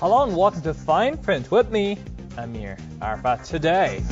Hello and welcome to Fine Print with me, Amir Arfa. Today,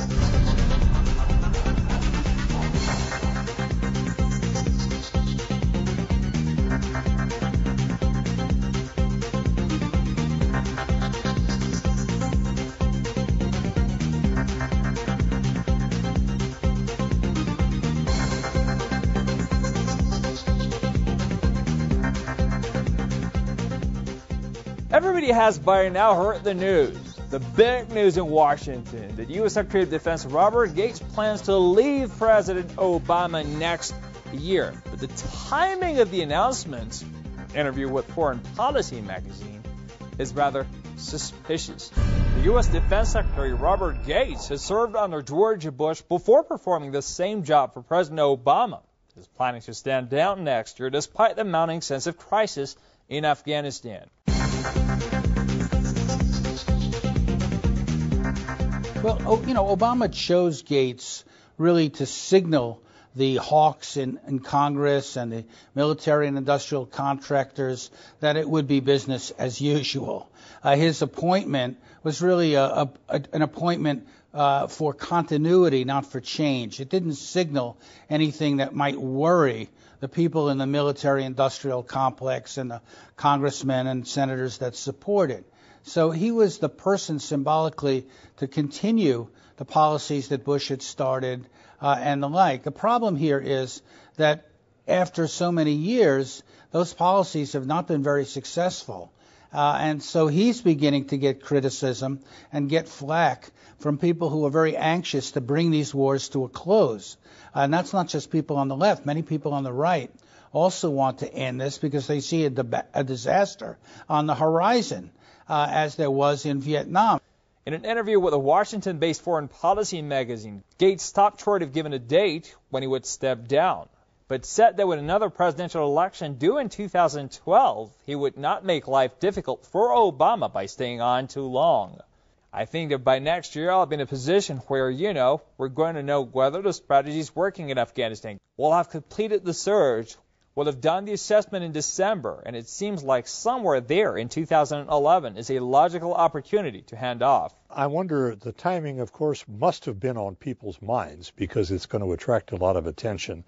everybody has by now heard the news. The big news in Washington that U.S. Secretary of Defense Robert Gates plans to leave President Obama next year. But the timing of the announcement, an interview with Foreign Policy magazine, is rather suspicious. The U.S. Defense Secretary Robert Gates has served under George Bush before performing the same job for President Obama. He's planning to stand down next year despite the mounting sense of crisis in Afghanistan. Well, Obama chose Gates really to signal the hawks in Congress and the military and industrial contractors that it would be business as usual. His appointment was really an appointment for continuity, not for change. It didn't signal anything that might worry the people in the military-industrial complex and the congressmen and senators that support it. So he was the person symbolically to continue the policies that Bush had started and the like. The problem here is that after so many years, those policies have not been very successful. And so he's beginning to get criticism and get flack from people who are very anxious to bring these wars to a close. And that's not just people on the left. Many people on the right also want to end this because they see a disaster on the horizon, as there was in Vietnam. In an interview with a Washington-based Foreign Policy magazine, Gates stopped short of giving a date when he would step down, but said that with another presidential election due in 2012, he would not make life difficult for Obama by staying on too long. I think that by next year, I'll be in a position where, we're going to know whether the strategy is working in Afghanistan. We'll have completed the surge. We'll have done the assessment in December, and it seems like somewhere there in 2011 is a logical opportunity to hand off. I wonder, the timing, of course, must have been on people's minds because it's going to attract a lot of attention.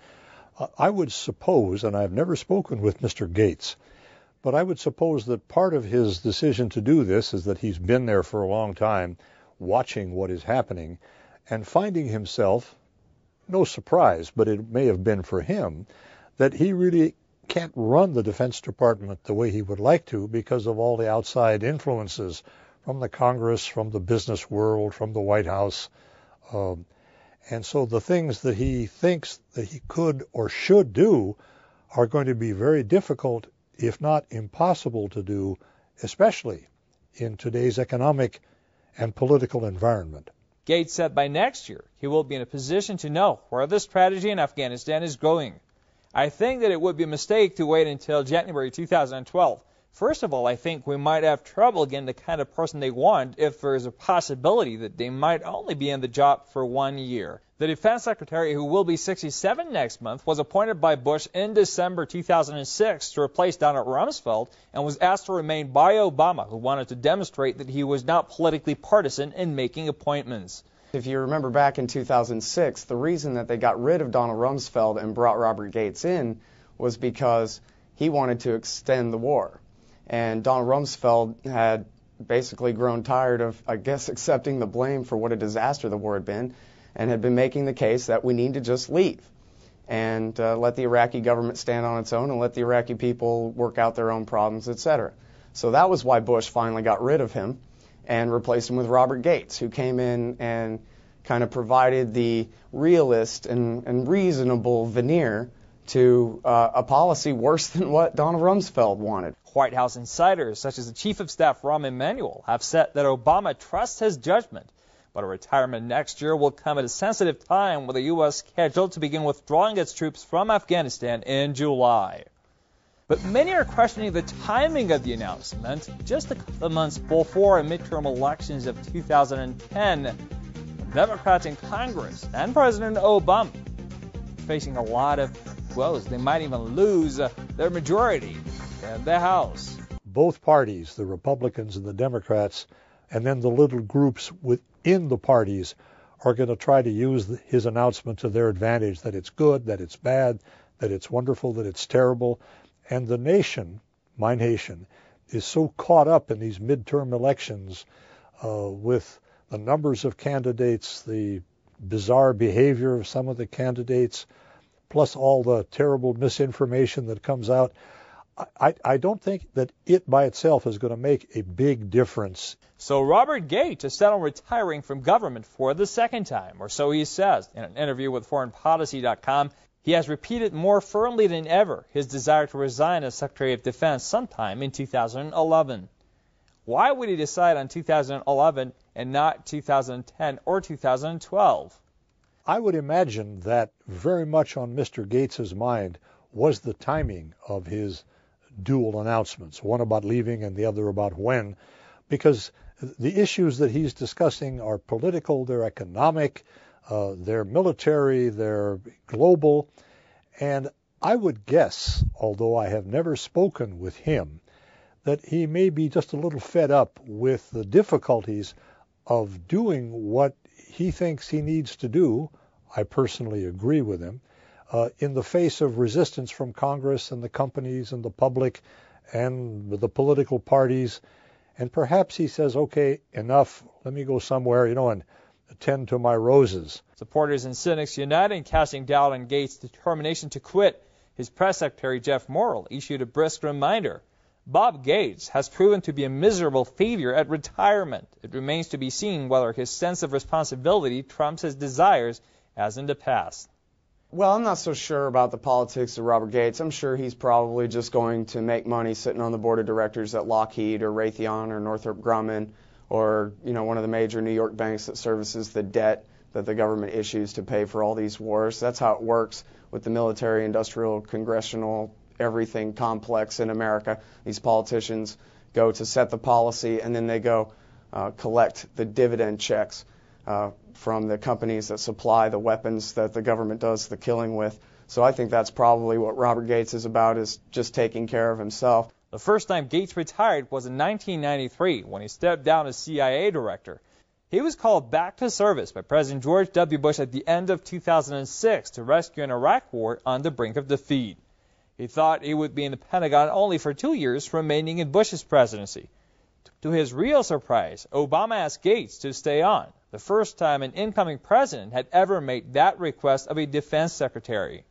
I would suppose, and I've never spoken with Mr. Gates, but I would suppose that part of his decision to do this is that he's been there for a long time, watching what is happening, and finding himself, no surprise, but it may have been for him, that he really can't run the Defense Department the way he would like to because of all the outside influences from the Congress, from the business world, from the White House. And so the things that he thinks that he could or should do are going to be very difficult, if not impossible to do, especially in today's economic and political environment. Gates said by next year he will be in a position to know where the strategy in Afghanistan is going. I think that it would be a mistake to wait until January 2012. First of all, I think we might have trouble getting the kind of person they want if there is a possibility that they might only be in the job for 1 year. The defense secretary, who will be 67 next month, was appointed by Bush in December 2006 to replace Donald Rumsfeld and was asked to remain by Obama, who wanted to demonstrate that he was not politically partisan in making appointments. If you remember back in 2006, the reason that they got rid of Donald Rumsfeld and brought Robert Gates in was because he wanted to extend the war. And Donald Rumsfeld had basically grown tired of, I guess, accepting the blame for what a disaster the war had been, and had been making the case that we need to just leave and let the Iraqi government stand on its own and let the Iraqi people work out their own problems, etc. So that was why Bush finally got rid of him and replaced him with Robert Gates, who came in and kind of provided the realist and reasonable veneer to a policy worse than what Donald Rumsfeld wanted. White House insiders, such as the Chief of Staff Rahm Emanuel, have said that Obama trusts his judgment, but a retirement next year will come at a sensitive time with the U.S. scheduled to begin withdrawing its troops from Afghanistan in July. But many are questioning the timing of the announcement just a couple of months before midterm elections of 2010. Democrats in Congress and President Obama facing a lot of woes. They might even lose their majority in the House. both parties, the Republicans and the Democrats, and then the little groups within the parties are going to try to use his announcement to their advantage, that it's good, that it's bad, that it's wonderful, that it's terrible. And the nation, my nation, is so caught up in these midterm elections with the numbers of candidates, the bizarre behavior of some of the candidates, plus all the terrible misinformation that comes out. I don't think that it by itself is going to make a big difference. So Robert Gates is set on retiring from government for the second time, or so he says. In an interview with foreignpolicy.com, he has repeated more firmly than ever his desire to resign as Secretary of Defense sometime in 2011. Why would he decide on 2011 and not 2010 or 2012? I would imagine that very much on Mr. Gates's mind was the timing of his dual announcements, one about leaving and the other about when, because the issues that he's discussing are political, they're economic, they're military, they're global, and I would guess, although I have never spoken with him, that he may be just a little fed up with the difficulties of doing what he thinks he needs to do. I personally agree with him. In the face of resistance from Congress and the companies and the public and the political parties. And perhaps he says, okay, enough, let me go somewhere, and attend to my roses. Supporters and cynics united in casting doubt on Gates' determination to quit. His press secretary, Jeff Morrill, issued a brisk reminder. Bob Gates has proven to be a miserable failure at retirement. It remains to be seen whether his sense of responsibility trumps his desires as in the past. Well, I'm not so sure about the politics of Robert Gates. I'm sure he's probably just going to make money sitting on the board of directors at Lockheed or Raytheon or Northrop Grumman or, one of the major New York banks that services the debt that the government issues to pay for all these wars. That's how it works with the military, industrial, congressional, everything complex in America. These politicians go to set the policy and then they go collect the dividend checks from the companies that supply the weapons that the government does the killing with. So I think that's probably what Robert Gates is about, is just taking care of himself. The first time Gates retired was in 1993 when he stepped down as CIA director. He was called back to service by President George W. Bush at the end of 2006 to rescue an Iraq war on the brink of defeat. He thought he would be in the Pentagon only for 2 years remaining in Bush's presidency. To his real surprise, Obama asked Gates to stay on, the first time an incoming president had ever made that request of a defense secretary.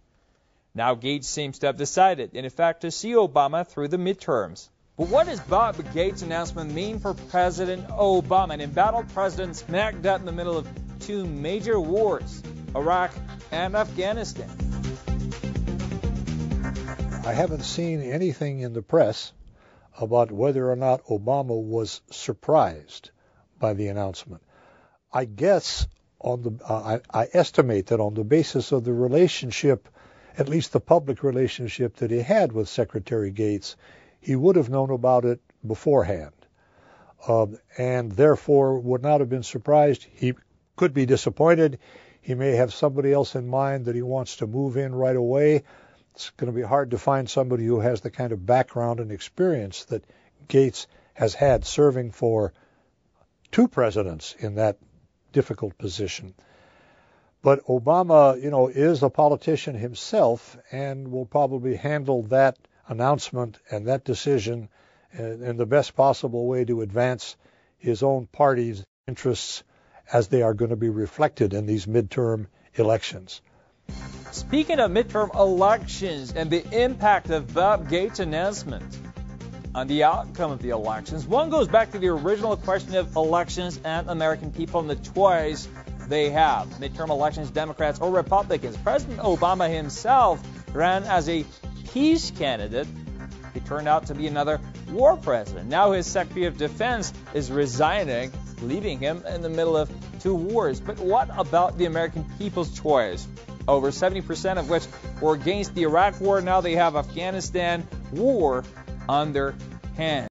Now Gates seems to have decided, in effect, to see Obama through the midterms. But what does Bob Gates' announcement mean for President Obama, an embattled president smack dab in the middle of two major wars, Iraq and Afghanistan? I haven't seen anything in the press about whether or not Obama was surprised by the announcement. I guess I estimate that on the basis of the relationship, at least the public relationship that he had with Secretary Gates, he would have known about it beforehand, and therefore would not have been surprised. He could be disappointed. He may have somebody else in mind that he wants to move in right away. It's going to be hard to find somebody who has the kind of background and experience that Gates has had serving for two presidents in that difficult position. But Obama, is a politician himself and will probably handle that announcement and that decision in the best possible way to advance his own party's interests as they are going to be reflected in these midterm elections. Speaking of midterm elections and the impact of Bob Gates' announcement on the outcome of the elections, one goes back to the original question of elections and American people and the choice they have. Midterm elections, Democrats or Republicans. President Obama himself ran as a peace candidate. He turned out to be another war president. Now his Secretary of Defense is resigning, leaving him in the middle of two wars. But what about the American people's choice? Over 70% of which were against the Iraq war. Now they have Afghanistan war on their hands.